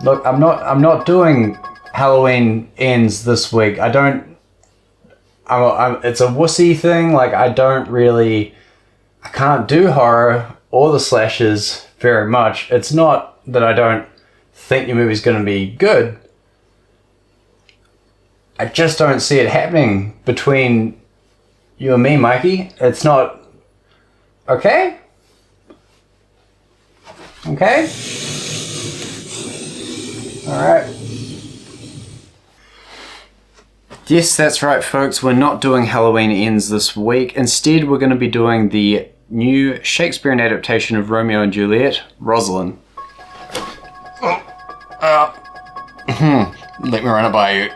Look, I'm not doing Halloween Ends this week. It's a wussy thing. Like, I can't do horror or the slashes very much. It's not that I don't think your movie's going to be good. I just don't see it happening between you and me, Mikey. It's not... Okay? Okay? Alright. Yes, that's right, folks. We're not doing Halloween Ends this week. Instead, we're going to be doing the new Shakespearean adaptation of Romeo and Juliet, Rosaline. Let me run it by you.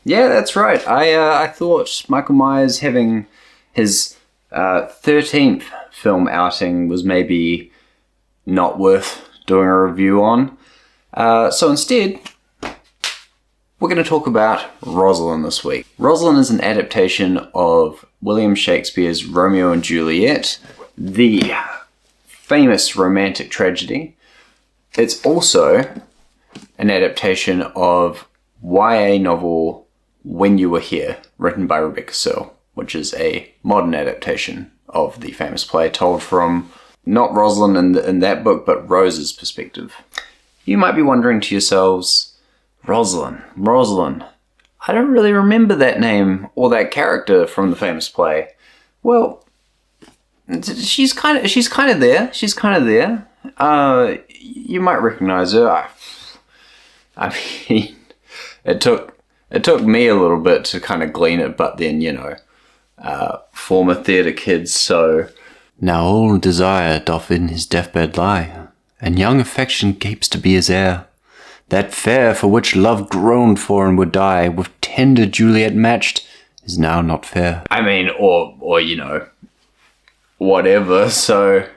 Yeah, that's right. I thought Michael Myers having his 13th film outing was maybe not worth doing a review on. So instead, we're going to talk about Rosaline this week. Rosaline is an adaptation of William Shakespeare's Romeo and Juliet, the famous romantic tragedy. It's also an adaptation of YA novel When You Were Here, written by Rebecca Searle, which is a modern adaptation of the famous play told from not Rosalind in that book, but Rose's perspective. You might be wondering to yourselves, Rosalind. I don't really remember that name or that character from the famous play. Well, she's kind of there. You might recognize her. I mean, it took me a little bit to kind of glean it, but then, former theatre kids, so... Now all desire doth in his deathbed lie, and young affection gapes to be his heir. That fair for which love groaned for and would die, with tender Juliet matched, is now not fair. I mean, or whatever, so...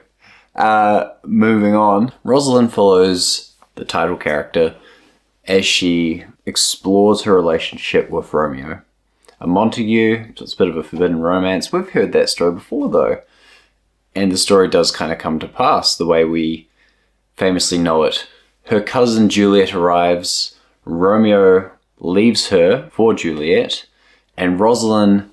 moving on. Rosalind follows the title character as she explores her relationship with Romeo. A Montague, so it's a bit of a forbidden romance. We've heard that story before, though. And the story does kind of come to pass the way we famously know it. Her cousin Juliet arrives, Romeo leaves her for Juliet, and Rosalind,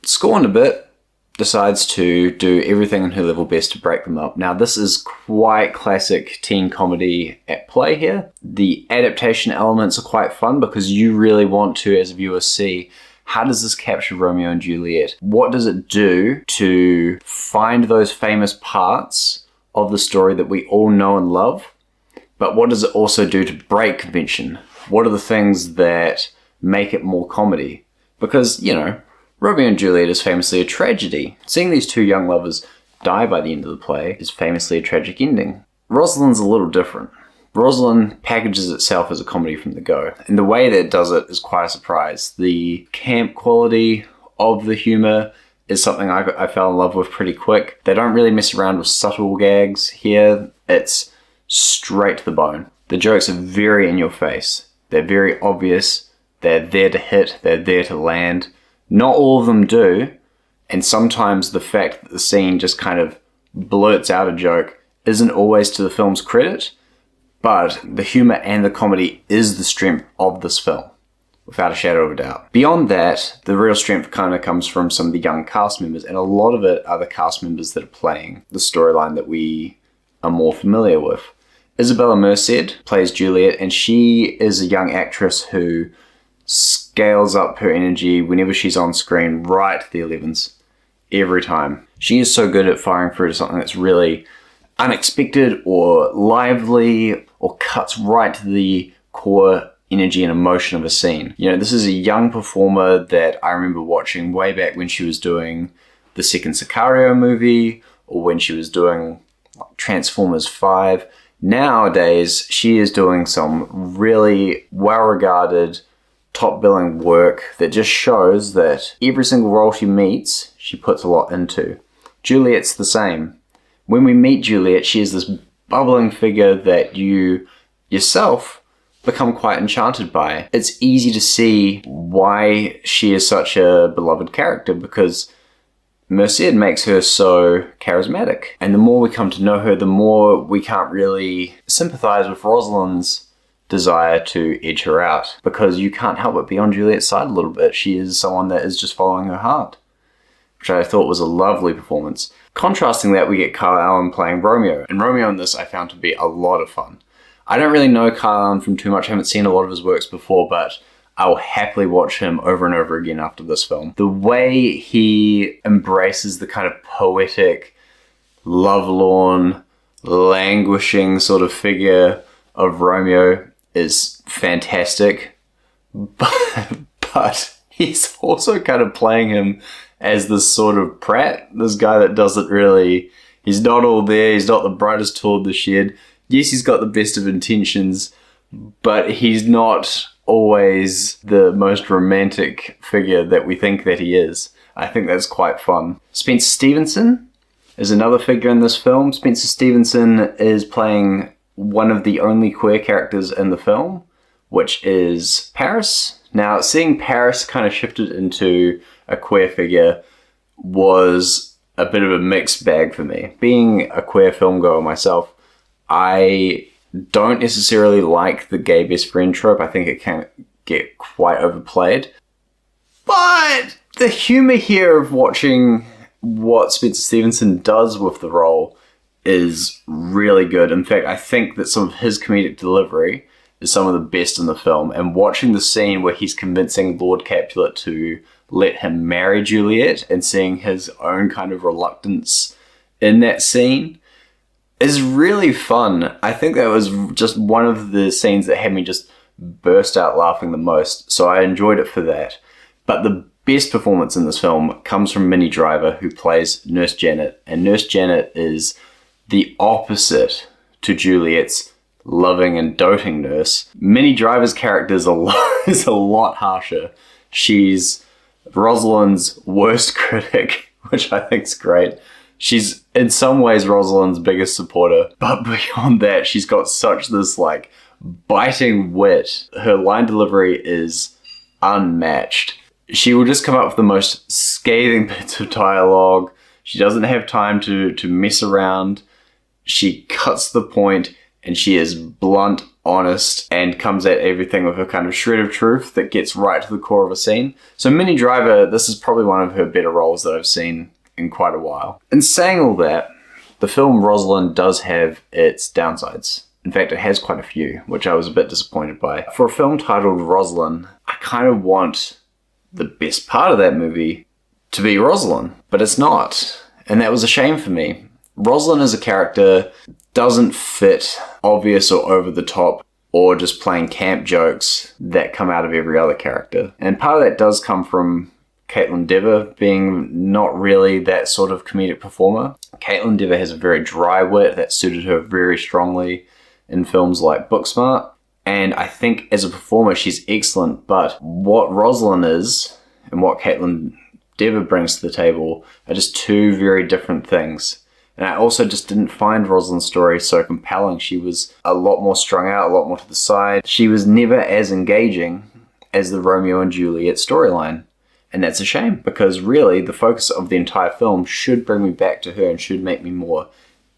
scorned a bit, decides to do everything in her level best to break them up. Now, this is quite classic teen comedy at play here. The adaptation elements are quite fun because you really want to, as a viewer, see how does this capture Romeo and Juliet? What does it do to find those famous parts of the story that we all know and love? But what does it also do to break convention? What are the things that make it more comedy? Because, Romeo and Juliet is famously a tragedy. Seeing these two young lovers die by the end of the play is famously a tragic ending. Rosalind's a little different. Rosalind packages itself as a comedy from the go, and the way that it does it is quite a surprise. The camp quality of the humour is something I fell in love with pretty quick. They don't really mess around with subtle gags here. It's straight to the bone. The jokes are very in your face. They're very obvious. They're there to hit. They're there to land. Not all of them do, and sometimes the fact that the scene just kind of blurts out a joke isn't always to the film's credit, but the humour and the comedy is the strength of this film, without a shadow of a doubt. Beyond that, the real strength kind of comes from some of the young cast members, and a lot of it are the cast members that are playing the storyline that we are more familiar with. Isabella Merced plays Juliet, and she is a young actress who scales up her energy whenever she's on screen right to the 11s, every time. She is so good at firing through to something that's really unexpected or lively or cuts right to the core energy and emotion of a scene. This is a young performer that I remember watching way back when she was doing the second Sicario movie or when she was doing Transformers 5. Nowadays, she is doing some really well-regarded top billing work that just shows that every single role she meets, she puts a lot into. Juliet's the same. When we meet Juliet, she is this bubbling figure that you yourself become quite enchanted by. It's easy to see why she is such a beloved character because Merced makes her so charismatic. And the more we come to know her, the more we can't really sympathize with Rosalind's desire to edge her out, because you can't help but be on Juliet's side a little bit. She is someone that is just following her heart, which I thought was a lovely performance. Contrasting that, we get Kyle Allen playing Romeo, and Romeo in this I found to be a lot of fun. I don't really know Kyle Allen from too much, I haven't seen a lot of his works before, but I'll happily watch him over and over again after this film. The way he embraces the kind of poetic, lovelorn, languishing sort of figure of Romeo is fantastic, but he's also kind of playing him as this sort of prat, this guy that doesn't really, he's not all there, he's not the brightest tool of the shed. Yes, he's got the best of intentions, but he's not always the most romantic figure that we think that he is. I think that's quite fun. Spencer Stevenson is another figure in this film. Spencer Stevenson is playing one of the only queer characters in the film, which is Paris. Now, seeing Paris kind of shifted into a queer figure was a bit of a mixed bag for me. Being a queer film goer myself, I don't necessarily like the gay best friend trope. I think it can get quite overplayed. But the humor here of watching what Spencer Stevenson does with the role is really good. In fact, I think that some of his comedic delivery is some of the best in the film. And watching the scene where he's convincing Lord Capulet to let him marry Juliet and seeing his own kind of reluctance in that scene is really fun. I think that was just one of the scenes that had me just burst out laughing the most. So I enjoyed it for that. But the best performance in this film comes from Minnie Driver, who plays Nurse Janet. And Nurse Janet is the opposite to Juliet's loving and doting nurse. Minnie Driver's character is a lot harsher. She's Rosalind's worst critic, which I think is great. She's in some ways Rosalind's biggest supporter, but beyond that, she's got such this like biting wit. Her line delivery is unmatched. She will just come up with the most scathing bits of dialogue. She doesn't have time to mess around. She cuts the point, and she is blunt, honest, and comes at everything with a kind of shred of truth that gets right to the core of a scene. So Minnie Driver, this is probably one of her better roles that I've seen in quite a while. In saying all that, the film Rosalind does have its downsides. In fact, it has quite a few, which I was a bit disappointed by. For a film titled Rosalind, I kind of want the best part of that movie to be Rosalind, but it's not. And that was a shame for me. Rosalind as a character doesn't fit obvious or over the top or just playing camp jokes that come out of every other character. And part of that does come from Kaitlyn Dever being not really that sort of comedic performer. Kaitlyn Dever has a very dry wit that suited her very strongly in films like Booksmart. And I think as a performer, she's excellent. But what Rosalind is and what Kaitlyn Dever brings to the table are just two very different things. And I also just didn't find Rosalind's story so compelling. She was a lot more strung out, a lot more to the side. She was never as engaging as the Romeo and Juliet storyline. And that's a shame, because really the focus of the entire film should bring me back to her and should make me more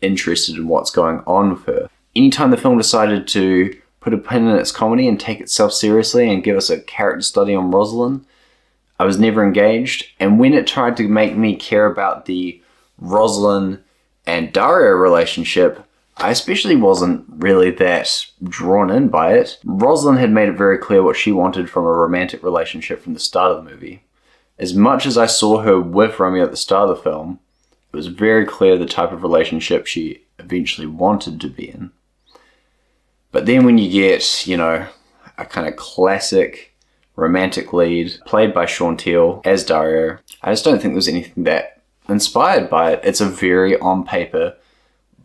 interested in what's going on with her. Anytime the film decided to put a pin in its comedy and take itself seriously and give us a character study on Rosalind, I was never engaged. And when it tried to make me care about the Rosalind and Dario relationship, I especially wasn't really that drawn in by it. Rosalind had made it very clear what she wanted from a romantic relationship from the start of the movie. As much as I saw her with Romeo at the start of the film, it was very clear the type of relationship she eventually wanted to be in. But then when you get, a kind of classic romantic lead played by Sean Teal as Dario, I just don't think there's anything that inspired by it. It's a very on paper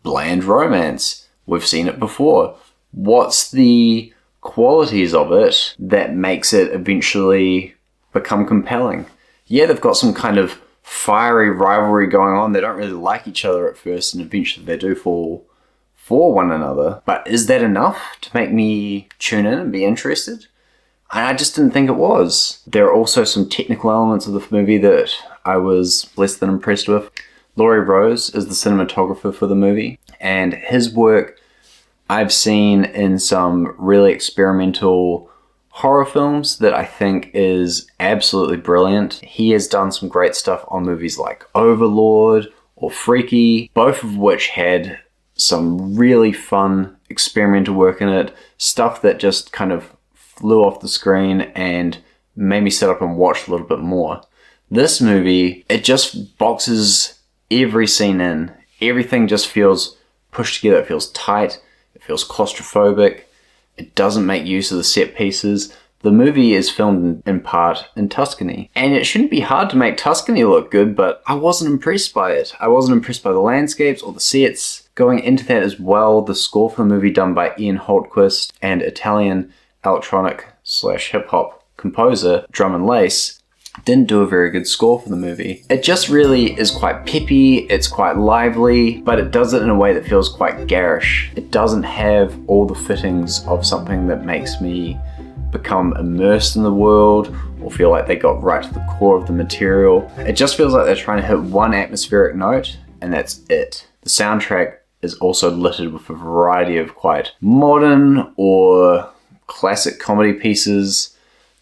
bland romance. We've seen it before. What's the qualities of it that makes it eventually become compelling? Yeah, they've got some kind of fiery rivalry going on. They don't really like each other at first, and eventually they do fall for one another. But is that enough to make me tune in and be interested? And I just didn't think it was. There are also some technical elements of the movie that I was less than impressed with. Laurie Rose is the cinematographer for the movie, and his work I've seen in some really experimental horror films that I think is absolutely brilliant. He has done some great stuff on movies like Overlord or Freaky, both of which had some really fun experimental work in it, stuff that just kind of flew off the screen and made me sit up and watch a little bit more. This movie, it just boxes every scene in. Everything just feels pushed together. It feels tight. It feels claustrophobic. It doesn't make use of the set pieces. The movie is filmed in part in Tuscany. And it shouldn't be hard to make Tuscany look good, but I wasn't impressed by it. I wasn't impressed by the landscapes or the sets. Going into that as well, the score for the movie done by Ian Holtquist and Italian electronic/hip-hop composer Drum and Lace didn't do a very good score for the movie. It just really is quite peppy, it's quite lively, but it does it in a way that feels quite garish. It doesn't have all the fittings of something that makes me become immersed in the world or feel like they got right to the core of the material. It just feels like they're trying to hit one atmospheric note and that's it. The soundtrack is also littered with a variety of quite modern or classic comedy pieces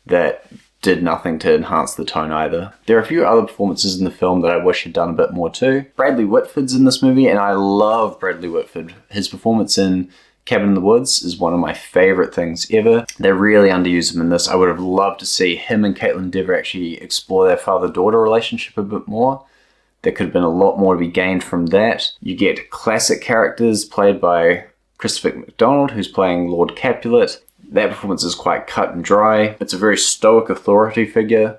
that did nothing to enhance the tone either. There are a few other performances in the film that I wish had done a bit more too. Bradley Whitford's in this movie, and I love Bradley Whitford. His performance in Cabin in the Woods is one of my favorite things ever. They really underused him in this. I would have loved to see him and Caitlin Dever actually explore their father-daughter relationship a bit more. There could have been a lot more to be gained from that. You get classic characters played by Christopher McDonald, who's playing Lord Capulet. That performance is quite cut and dry. It's a very stoic authority figure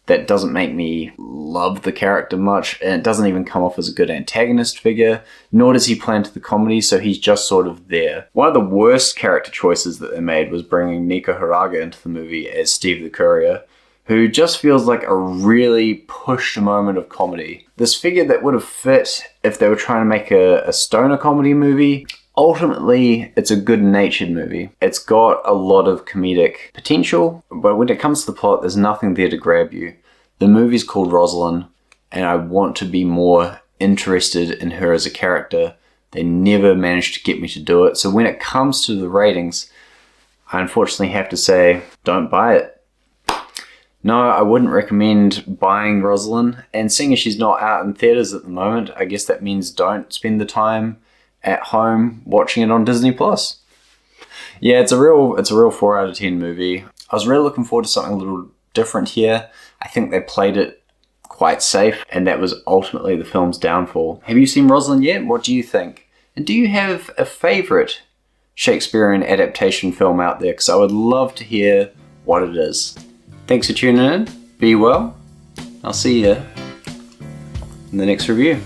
that doesn't make me love the character much, and it doesn't even come off as a good antagonist figure, nor does he play into the comedy, so he's just sort of there. One of the worst character choices that they made was bringing Nico Hiraga into the movie as Steve the Courier, who just feels like a really pushed moment of comedy. This figure that would have fit if they were trying to make a stoner comedy movie. Ultimately, it's a good-natured movie. It's got a lot of comedic potential, but when it comes to the plot, there's nothing there to grab you. The movie's called Rosaline, and I want to be more interested in her as a character. They never managed to get me to do it, so when it comes to the ratings, I unfortunately have to say, don't buy it. No, I wouldn't recommend buying Rosaline, and seeing as she's not out in theaters at the moment, I guess that means don't spend the time at home watching it on Disney Plus. Yeah, it's a real 4 out of 10 movie. I was really looking forward to something a little different here. I think they played it quite safe, and that was ultimately the film's downfall. Have you seen Rosaline yet? What do you think? And do you have a favorite Shakespearean adaptation film out there? Because I would love to hear what it is. Thanks for tuning in. Be well. I'll see you in the next review.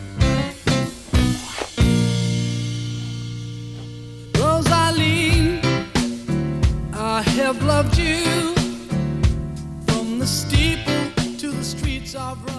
I have loved you from the steeple to the streets of Rome.